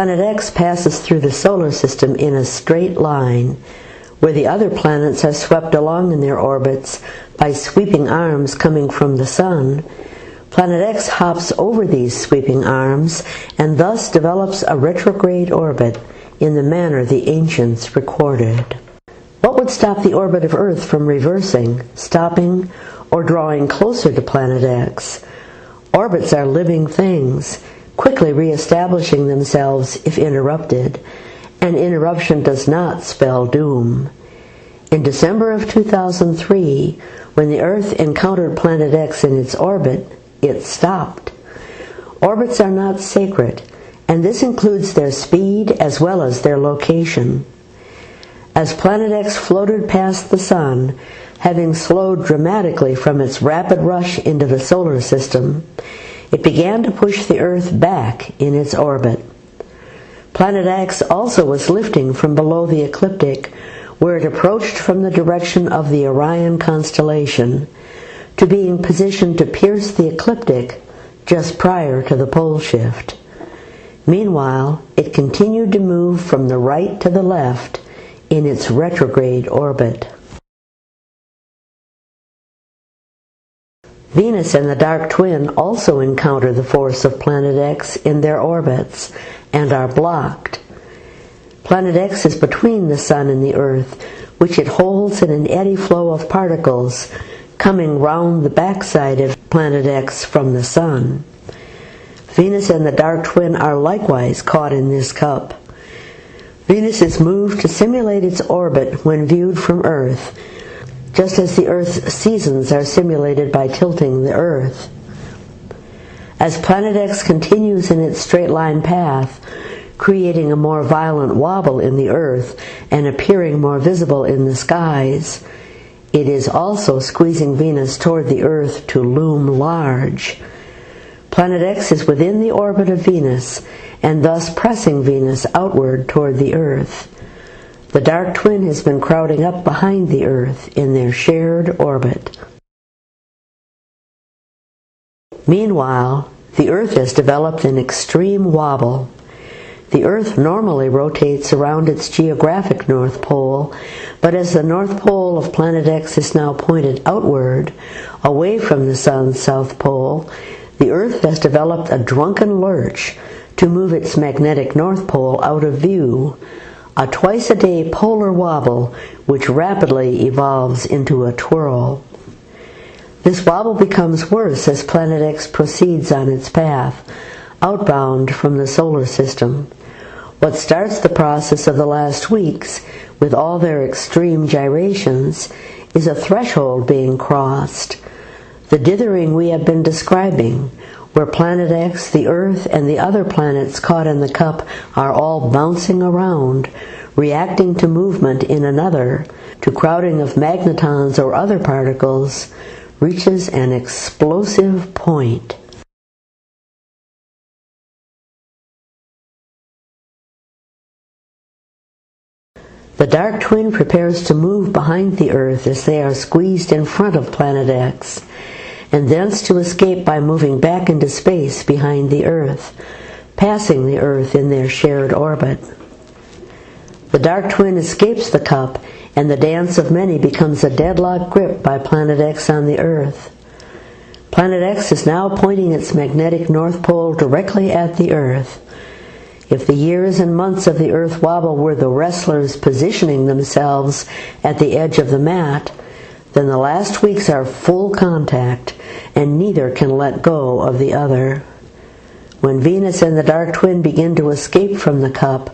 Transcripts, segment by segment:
Planet X passes through the solar system in a straight line, where the other planets are swept along in their orbits by sweeping arms coming from the Sun. Planet X hops over these sweeping arms and thus develops a retrograde orbit in the manner the ancients recorded. What would stop the orbit of Earth from reversing, stopping, or drawing closer to Planet X? Orbits are living things, quickly re-establishing themselves if interrupted, and interruption does not spell doom. In December of 2003, when the Earth encountered Planet X in its orbit, it stopped. Orbits are not sacred, and this includes their speed as well as their location. As Planet X floated past the Sun, having slowed dramatically from its rapid rush into the solar system, it began to push the Earth back in its orbit. Planet X also was lifting from below the ecliptic, where it approached from the direction of the Orion constellation, to being positioned to pierce the ecliptic just prior to the pole shift. Meanwhile, it continued to move from the right to the left in its retrograde orbit. Venus and the dark twin also encounter the force of Planet X in their orbits and are blocked. Planet X is between the Sun and the Earth, which it holds in an eddy flow of particles coming round the backside of Planet X from the Sun. Venus and the dark twin are likewise caught in this cup. Venus is moved to simulate its orbit when viewed from Earth, just as the Earth's seasons are simulated by tilting the Earth. As Planet X continues in its straight-line path, creating a more violent wobble in the Earth and appearing more visible in the skies, it is also squeezing Venus toward the Earth to loom large. Planet X is within the orbit of Venus, and thus pressing Venus outward toward the Earth. The dark twin has been crowding up behind the Earth in their shared orbit. Meanwhile, the Earth has developed an extreme wobble. The Earth normally rotates around its geographic North Pole, but as the North Pole of Planet X is now pointed outward, away from the Sun's South Pole, the Earth has developed a drunken lurch to move its magnetic North Pole out of view, a twice-a-day polar wobble which rapidly evolves into a twirl. This wobble becomes worse as Planet X proceeds on its path, outbound from the solar system. What starts the process of the last weeks, with all their extreme gyrations, is a threshold being crossed. The dithering we have been describing, where Planet X, the Earth, and the other planets caught in the cup are all bouncing around, reacting to movement in another, to crowding of magnetons or other particles, reaches an explosive point. The dark twin prepares to move behind the Earth as they are squeezed in front of Planet X, and thence to escape by moving back into space behind the Earth, passing the Earth in their shared orbit. The dark twin escapes the cup, and the dance of many becomes a deadlock grip by Planet X on the Earth. Planet X is now pointing its magnetic North Pole directly at the Earth. If the years and months of the Earth wobble were the wrestlers positioning themselves at the edge of the mat, then the last weeks are full contact, and neither can let go of the other. When Venus and the dark twin begin to escape from the cup,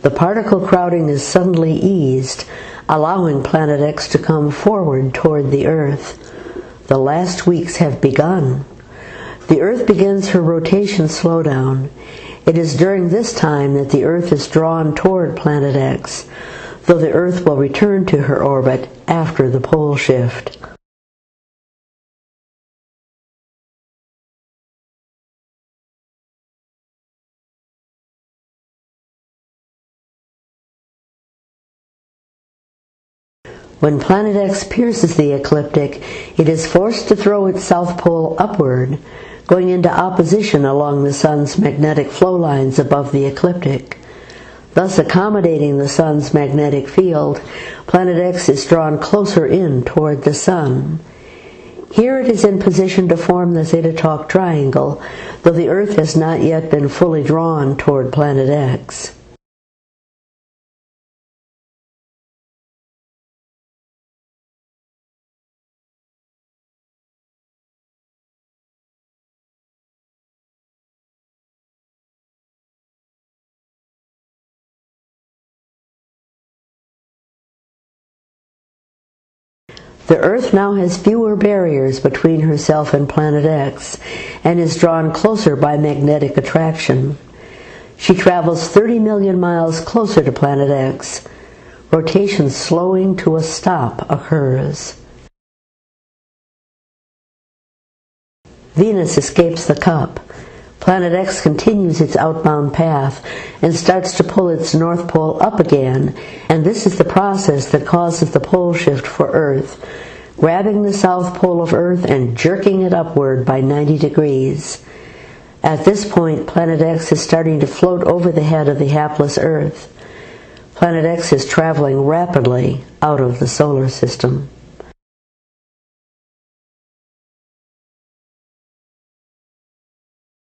the particle crowding is suddenly eased, allowing Planet X to come forward toward the Earth. The last weeks have begun. The Earth begins her rotation slowdown. It is during this time that the Earth is drawn toward Planet X, though the Earth will return to her orbit after the pole shift. When Planet X pierces the ecliptic, it is forced to throw its south pole upward, going into opposition along the Sun's magnetic flow lines above the ecliptic. Thus accommodating the Sun's magnetic field, Planet X is drawn closer in toward the Sun. Here it is in position to form the Theta Tauri triangle, though the Earth has not yet been fully drawn toward Planet X. The Earth now has fewer barriers between herself and Planet X, and is drawn closer by magnetic attraction. She travels 30 million miles closer to Planet X. Rotation slowing to a stop occurs. Venus escapes the cup. Planet X continues its outbound path and starts to pull its north pole up again, and this is the process that causes the pole shift for Earth, grabbing the south pole of Earth and jerking it upward by 90 degrees. At this point, Planet X is starting to float over the head of the hapless Earth. Planet X is traveling rapidly out of the solar system.